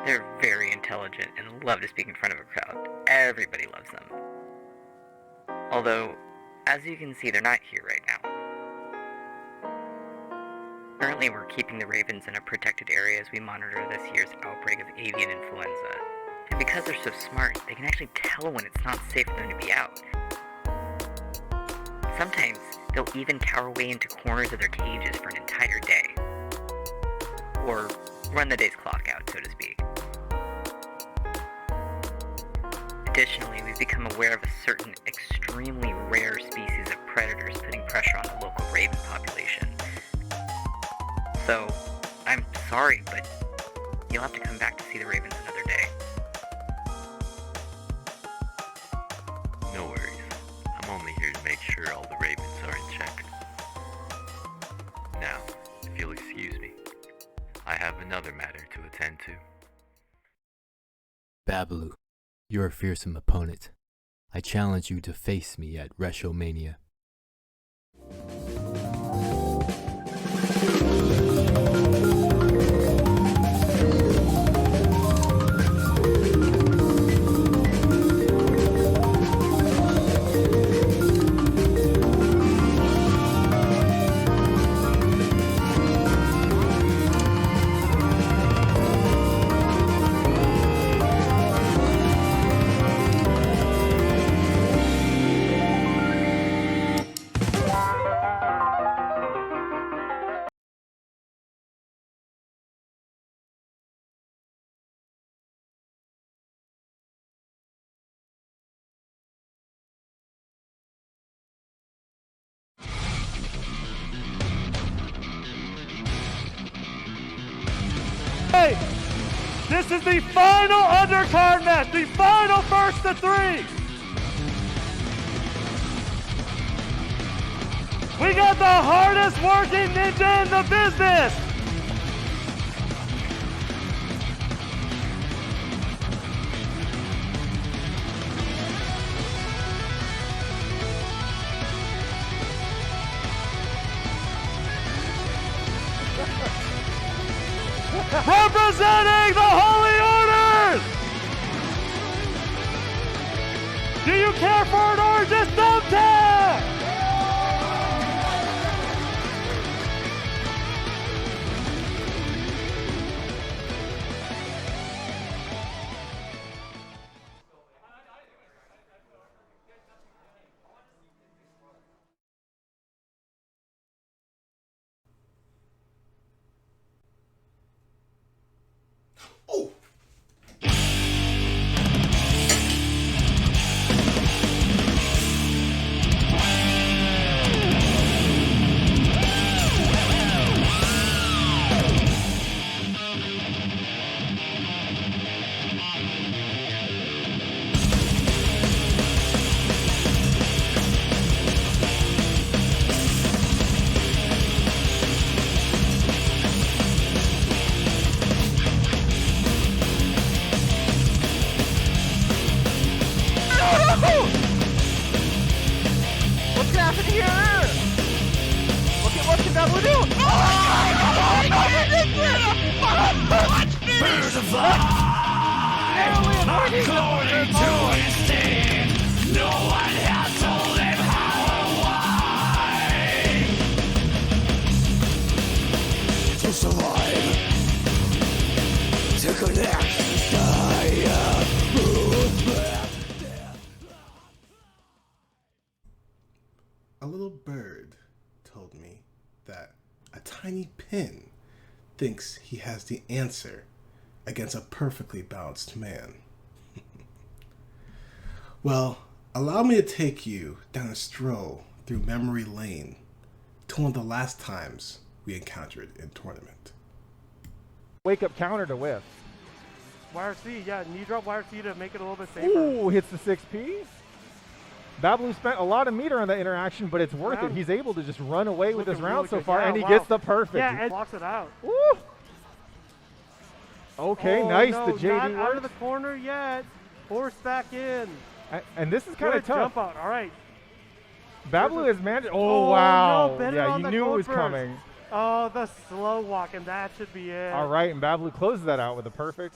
They're very intelligent and love to speak in front of a crowd. Everybody loves them. Although, as you can see, they're not here right now. Currently, we're keeping the ravens in a protected area as we monitor this year's outbreak of avian influenza. And because they're so smart, they can actually tell when it's not safe for them to be out. Sometimes, they'll even cower away into corners of their cages for an entire day. Or run the day's clock out, so to speak. Additionally, we've become aware of a certain extremely rare species of predators putting pressure on the local raven population. So, I'm sorry, but you'll have to come back to see the ravens another day. No worries. I'm only here to make sure all the ravens are in check. Now, if you'll excuse me, I have another matter to attend to. Babbaloo, you're a fearsome opponent. I challenge you to face me at RESSHOUMANIA. Hey, this is the final undercard match, the final first to three. We got the hardest working ninja in the business. Representing the Holy Orders! Do you care for an orange Thumbtack? What's happening here? What can Babbaloo do? Oh my God! Birds of fly, according to instinct. No one has told him how or why. To survive, to connect, A little bird told me that a tiny pin thinks he has the answer against a perfectly balanced man. Well, allow me to take you down a stroll through memory lane to one of the last times we encountered in tournament. Wake up counter to whiff. YRC, yeah, knee drop YRC to make it a little bit safer. Ooh, hits the 6P. Babbaloo spent a lot of meter on that interaction, but it's worth it. He's able to just run away with his round so far, and he gets the perfect. Yeah, and blocks it out. Woo! Okay, nice. No, The JD not works. out of the corner yet. Force back in. And this is kind of tough. Jump out. All right. Babbaloo has managed. Oh, wow. No, yeah, he knew it was coming. Oh, the slow walk, and that should be it. All right, and Babbaloo closes that out with a perfect.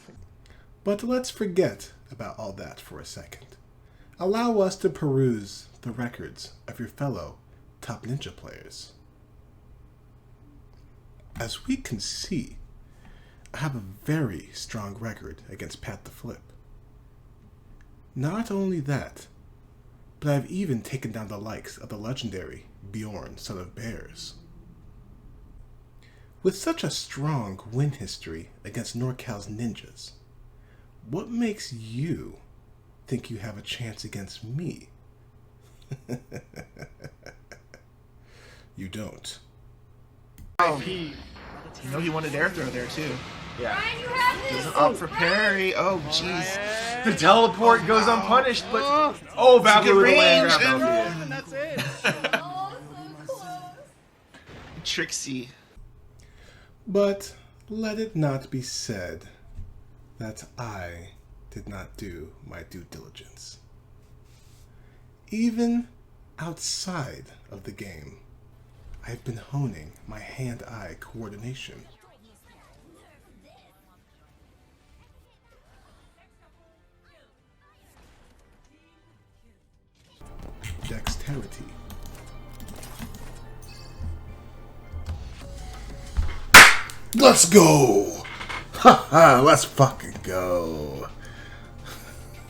But let's forget about all that for a second. Allow us to peruse the records of your fellow top ninja players. As we can see, I have a very strong record against Pat the Flip. Not only that, but I've even taken down the likes of the legendary Bjorn, son of Bears. With such a strong win history against NorCal's ninjas, what makes you think you have a chance against me? You don't. You know he wanted air throw there too. Yeah. Doesn't up for parry. Oh jeez. The teleport goes unpunished, but oh, Babbaloo with the land grab. And that's it. Trixie. But let it not be said that I did not do my due diligence. Even outside of the game, I've been honing my hand-eye coordination. Dexterity. Let's go! Haha, let's fucking go.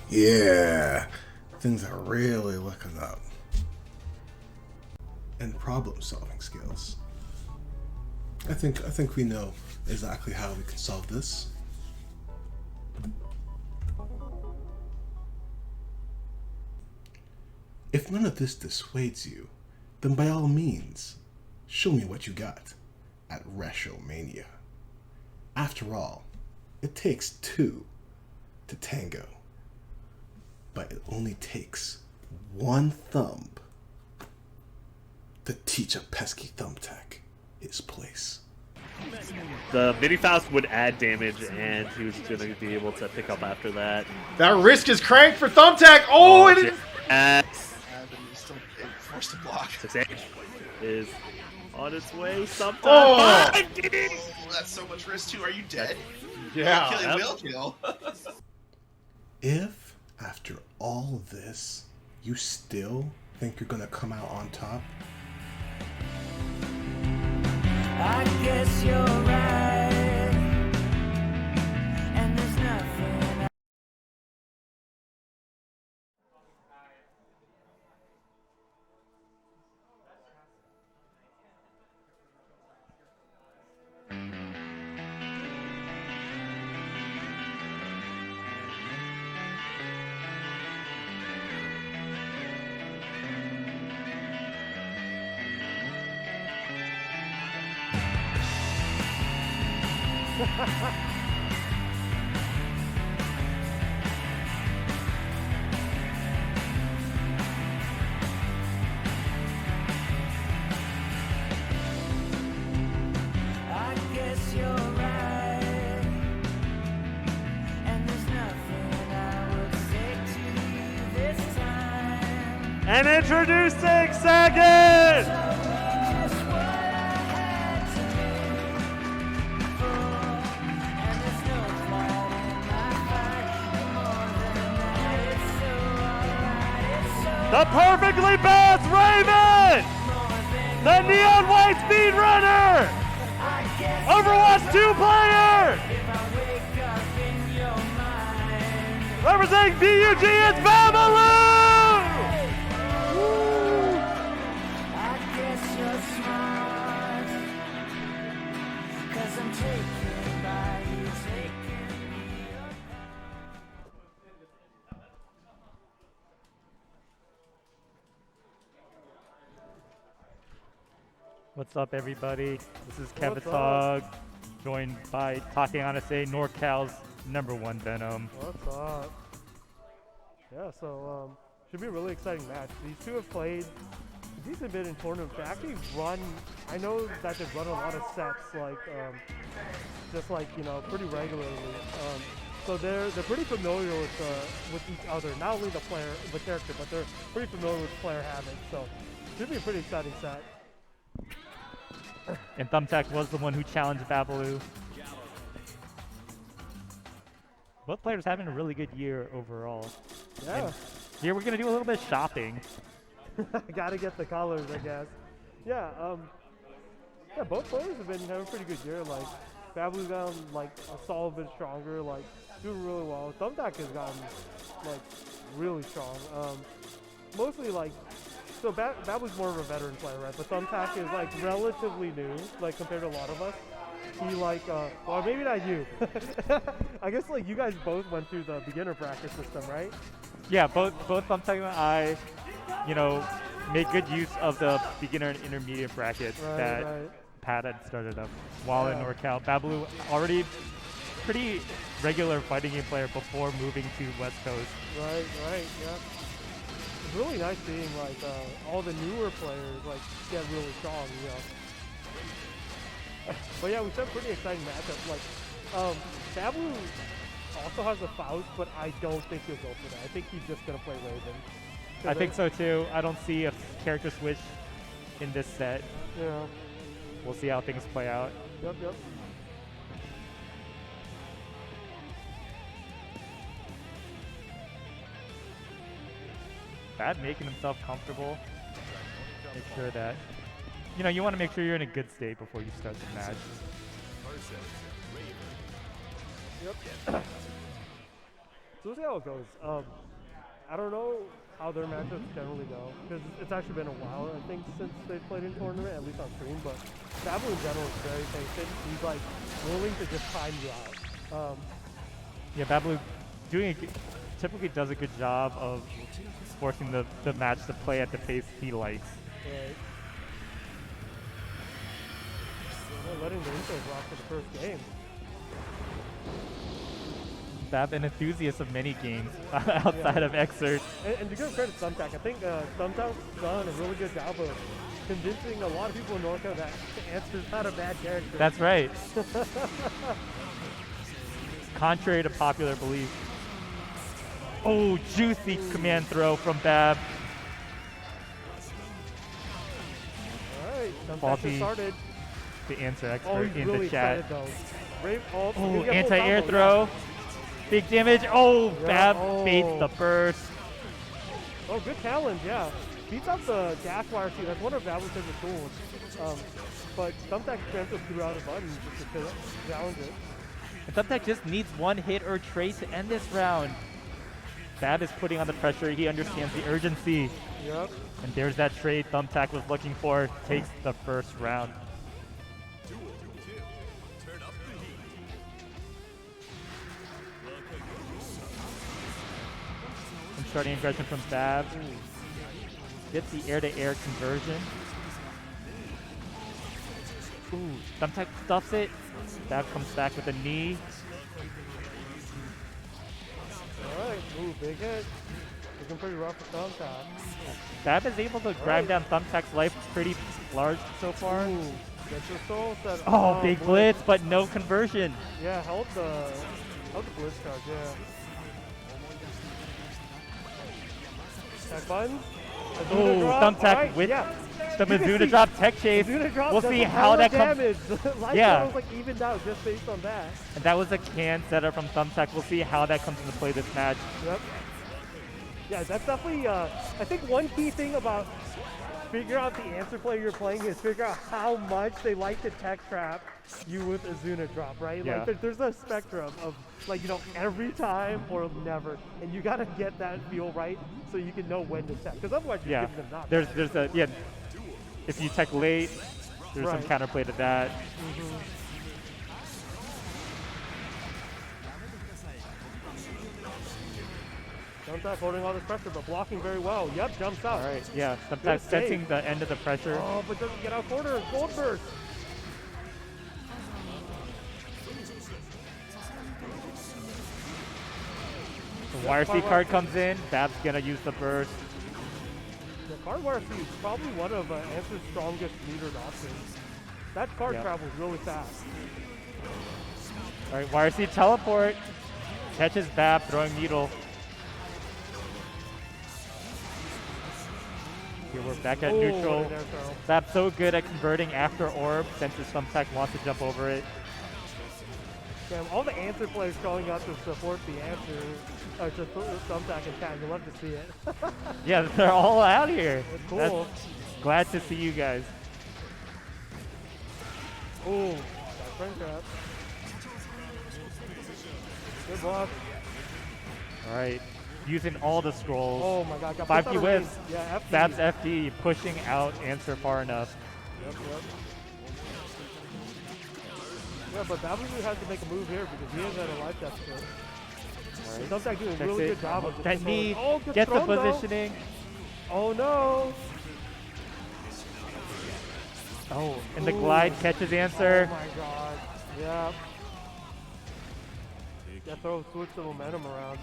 Yeah, things are really looking up. And problem-solving skills. I think we know exactly how we can solve this. If none of this dissuades you, then by all means, show me what you got at RESSHOUMANIA. After all, it takes two to tango, but it only takes one thumb to teach a pesky Thumbtack his place. The mini fast would add damage, and he was going to be able to pick up after that. That risk is cranked for Thumbtack. Oh, it is. Still forced to block. 6H is on its way sometime. Oh! That's so much risk too. Are you dead? Yeah. Will kill. If, after all this, you still think you're gonna come out on top, I guess you're right. And there's nothing. I guess you're right. And there's nothing I would say to you this time. And introducing second! The perfectly balanced Raven! The neon white speed runner! Overwatch 2 player! Representing DUG is Babbaloo! I guess you're smart. 'Cause I'm taken by you, taking me apart. What's up, everybody? This is Kevin Tog, joined by Takeanase, NorCal's #1 Venom. What's up? Yeah, so should be a really exciting match. These two have played a decent bit in tournaments. They actually run. I know that they've run a lot of sets, like just like pretty regularly. So they're pretty familiar with each other. Not only the character, but they're pretty familiar with player habits. So should be a pretty exciting set. And Thumbtack was the one who challenged Babbaloo. both players having a really good year overall. Yeah. And here we're gonna do a little bit of shopping. Gotta get the colors, I guess. Yeah, yeah, both players have been having a pretty good year. Like, Babbaloo's gotten like a solid bit stronger, like doing really well. Thumbtack has gotten like really strong. Mostly like, so Babbaloo's more of a veteran player, right? But Thumbtack is like relatively new, like compared to a lot of us. He like, well, maybe not you. I guess like you guys both went through the beginner bracket system, right? Yeah, both Thumbtack and I, you know, made good use of the beginner and intermediate brackets that Pat had started up while in NorCal. Babbaloo already pretty regular fighting game player before moving to West Coast. Right, yeah. It's really nice seeing like all the newer players like get really strong, you know. But yeah, we said pretty exciting matchup. Like, Babbaloo also has a Faust, but I don't think he'll go for that. I think he's just gonna play Raven. I think so too. I don't see a character switch in this set. Yeah. We'll see how things play out. Yep. Bad making himself comfortable. Make sure that, you know, you want to make sure you're in a good state before you start the match. Yep. So we'll see how it goes. I don't know how their matchups generally go, because it's actually been a while, I think, since they've played in tournament, at least on stream. But Babbaloo in general is very patient. He's like willing to just time you out. Yeah, Babbaloo typically does a good job of forcing the match to play at the pace he likes. Right. They're letting the intros rock for the first game. Bab an enthusiast of many games outside of Excerpt. And to give credit to Thumbtack, I think Thumbtack's done a really good job of convincing a lot of people in NorCal that Answer's not a bad character. That's right. Contrary to popular belief. Oh, juicy command throw from Bab. Alright, Faulty started. The answer expert in really the chat. Oh, anti-air throw. Big damage. Oh, Bab baits the burst. Oh, good challenge, yeah. Beats up the dash wire too. That's one of Babbaloo's favorite tools. But Thumbtack transfers threw out a button just to challenge it. And Thumbtack just needs one hit or trade to end this round. Bab is putting on the pressure. He understands the urgency. Yep. And there's that trade Thumbtack was looking for. Takes the first round. And starting aggression from Bab. Gets the air-to-air conversion. Ooh, Thumbtack stuffs it. Bab comes back with a knee. Alright, ooh, big hit. Looking pretty rough for Thumbtack. Bab is able to grind down Thumbtack's life pretty large so far. Ooh, gets your soul set. Oh, big blitz, but no conversion. Yeah, held the blitz charge, yeah. Tech buttons. Oh, Thumbtack with the Mizuna drop tech chase. We'll see how that comes. Yeah. Was like evened out just based on that. And that was a can setup from Thumbtack. We'll see how that comes into play this match. Yep. Yeah, that's definitely, I think one key thing about figure out the answer player you're playing is figure out how much they like to tech trap you with a Zuna drop, right? Yeah. Like there's a spectrum of like, you know, every time or never, and you gotta get that feel right so you can know when to tech, because otherwise you're giving them not. There's a, yeah, if you tech late, there's some counterplay to that. Thumbtack holding all this pressure, but blocking very well. Yep, jumps out. All right, yeah, Thumbtack sensing the end of the pressure. Oh, but doesn't get out corner. Gold burst. The YRC card comes in. Bab's gonna use the burst. The card YRC is probably one of Answer's strongest metered options. That card travels really fast. All right, YRC teleport. Catches Bab, throwing needle. Here we're back at neutral. Bab's so good at converting after orb, since his Thumbtack wants to jump over it. Damn, all the answer players showing up to support the answer, to Thumbtack and Tag. You love to see it. Yeah, they're all out here. It's cool. Glad to see you guys. Ooh, that friend trap. Good block. All right, using all the scrolls. Oh my god, got 5 pushed key out of whips. range. Yeah, FD. Babs FD pushing out answer far enough. Yep. Yeah, but Babbaloo has to make a move here because he is at a life deficit. Right. Thumbtack doing a Checks really it. good job of just That controlling- knee Oh, good gets the throw, though. positioning. Oh no! Oh, and the Ooh. glide catches answer. Oh my god. Yeah. That throw switched the momentum around.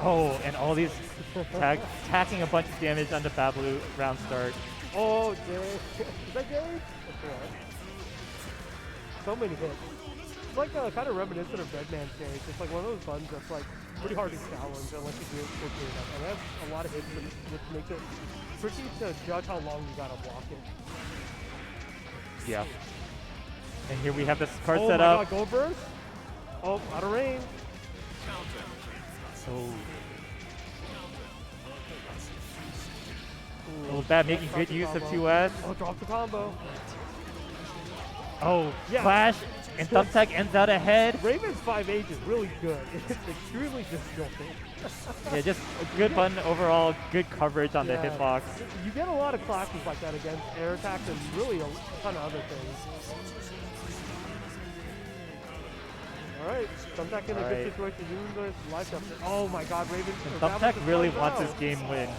Oh, and all these tacking a bunch of damage onto Babbaloo round start. Oh, Jay. Is that Jay? That's right. So many hits. It's like kind of reminiscent of Deadman's Jay. It's like one of those buttons that's like pretty hard to challenge unless you do it quickly enough. And it has a lot of hits, which makes it tricky to judge how long you gotta block it. Yeah. And here we have this card oh set my up. God, go burst. Oh, out of range. Oh. Oh, bad, making good use of 2S. Oh, drop the combo. Oh, Yeah. flash, and Thumbtack ends out ahead. Raven's 5H is really good. It's extremely disjointed. Yeah, just a good button overall, good coverage on the hitbox. You get a lot of clashes like that against air attacks and really a ton of other things. Alright, Thumbtack in a good situation, using the life deficit. Oh my god, Raven. Thumbtack really wants his game win.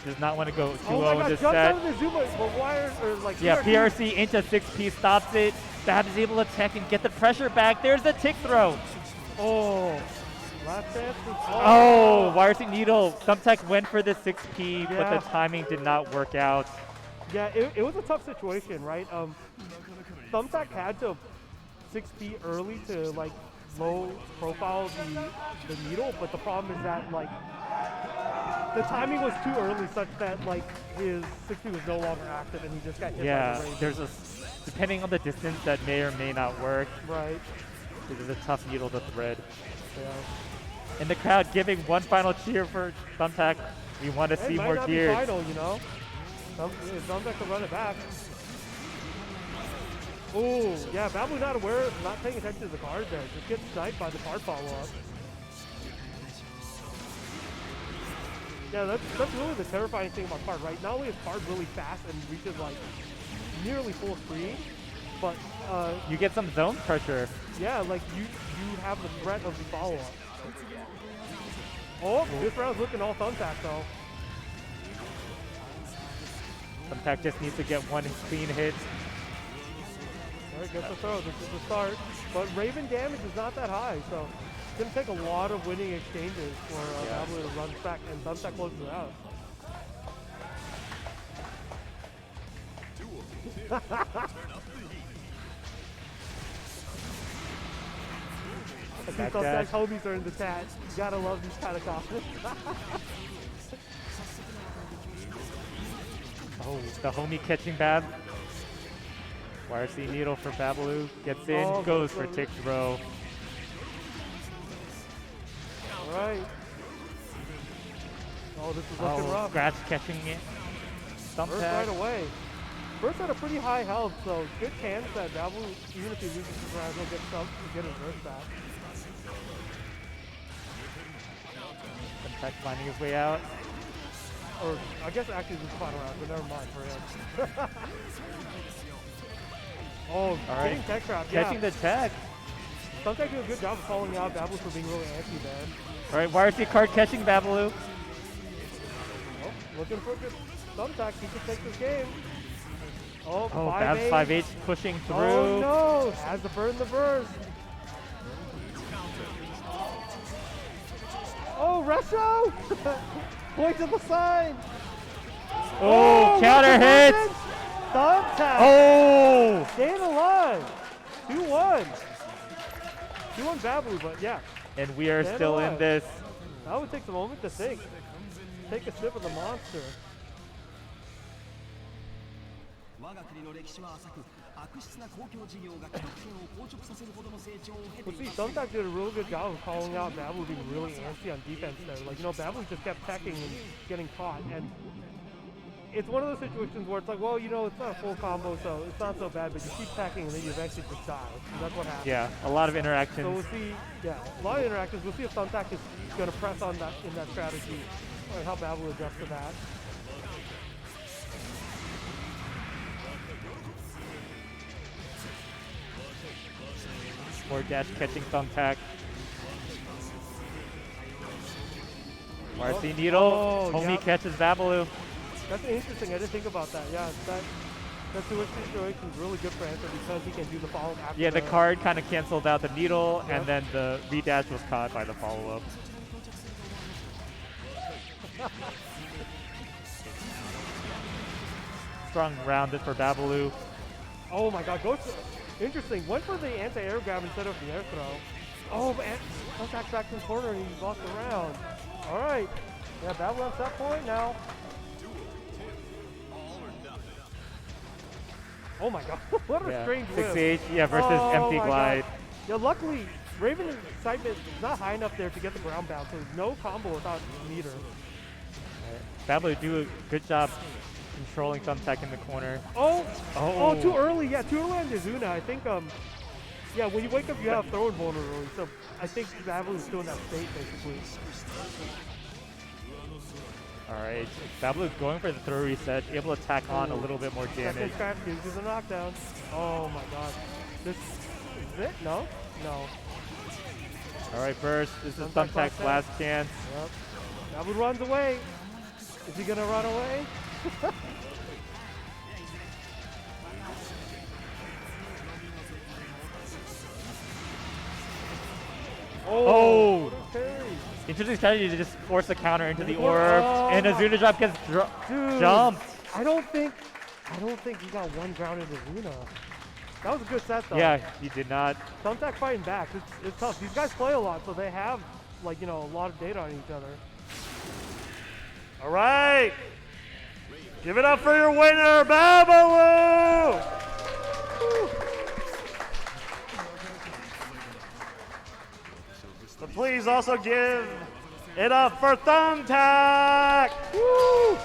Does not want to go 2-0 oh my in god, this jumps set. out of the Zuma, but wires or like Yeah, PRC into 6P stops it. Babs is able to tech and get the pressure back. There's the tick throw. Oh, last chance. Oh, YRC Needle. Thumbtack went for the 6P, but the timing did not work out. Yeah, it was a tough situation, right? Thumbtack had to 6P early to like low profile the needle, but the problem is that like the timing was too early such that like his 6P was no longer active and he just got hit by the range. There's a, depending on the distance, that may or may not work. Right. This is a tough needle to thread. Yeah. And the crowd giving one final cheer for Thumbtack. We want to see more gears. It might not be final, you know? Thumbtack can run it back. Ooh, yeah, Babbaloo not aware, not paying attention to the card there. Just gets sniped by the card follow-up. Yeah, that's really the terrifying thing about card, right? Not only is card really fast and reaches like nearly full screen, but you get some zone pressure. Yeah, like you have the threat of the follow-up. Oh, this round's looking all Thumbtack though. Thumbtack just needs to get one clean hit. Alright, gets the throw. This is the start. But Raven damage is not that high, so it's going to take a lot of winning exchanges for Babbaloo to run back, and Thumbtack closes it out. I see Thumbtack's homies are in the chat. You gotta love these kind of comments. Oh, the homie catching Bab. YRC Needle for Babbaloo. Gets in, goes for tick throw. Alright. Oh, this is looking rough. Scratch catching it. Burst right away. Burst at a pretty high health, so good chance that Babbaloo, even if he loses this round, he'll get his burst back. Thumbtack finding his way out. Or, I guess actually this is the final round, but never mind for him. Oh, getting tech trap, Catching the tech. Thumbtack did a good job of calling out Babbaloo for being really anti there. Alright, YRC card catching Babbaloo. Oh, looking for good Thumbtack, he can take this game. Oh, Babs 5H pushing through. Oh no, has to burn the burst. Oh, Resho! Point to the side! Oh, counter hit! Thumbtack! Oh! Staying alive! 2-1. 2-1 Babbaloo, but yeah. And we are still in this. That would take a moment to think. Take a sip of the monster. Well, see, Thumbtack did a really good job of calling out Babbaloo being really antsy on defense there. Like, you know, Babbaloo just kept teching and getting caught, and it's one of those situations where it's like, well, you know, it's not a full combo, so it's not so bad, but you keep teching and then you eventually just die. And that's what happens. Yeah, a lot of interactions. So we'll see, yeah, a lot of interactions. We'll see if Thumbtack is going to press on that in that strategy, or how Babbaloo adjusts to that. More dash catching Thumbtack. RC Needle. Homie catches Babbaloo. That's interesting. I didn't think about that. Yeah, that situation is really good for Answer because he can do the follow-up after. Yeah, the card kind of canceled out the needle, and then the V-dash was caught by the follow-up. Strong rounded for Babbaloo. Oh my god, interesting. Went for the anti-air grab instead of the air throw. Oh, man. Thumbtack back in the corner and he walked around. Alright. Yeah, Babbaloo at that point now. Oh my god, what a strange whip. 6H, yeah, versus empty glide. God. Yeah, luckily, Raven's excitement is not high enough there to get the ground bounce, so there's no combo without meter. Babbaloo do a good job controlling Thumbtack in the corner. Oh, too early. Yeah, too early on Yazuna. I think, yeah, when you wake up, you have throwing vulnerability. So I think Babbaloo's still in that state, basically. Alright, Babbaloo's going for the throw reset, able to tack on a little bit more damage. This is a knockdown. Oh my god. This is it? No? No. Alright, burst. This is Thumbtack's last chance. Yep. Babbaloo runs away. Is he gonna run away? Oh! Interesting strategy to just force the counter into the orb, and Azuna drop gets jumped. I don't think he got one grounded Azuna. That was a good set though. Yeah, he did not. Thumbtack fighting back. It's tough. These guys play a lot, so they have like, you know, a lot of data on each other. All right. Give it up for your winner, Babbaloo! But please also give it up for Thumbtack! Woo!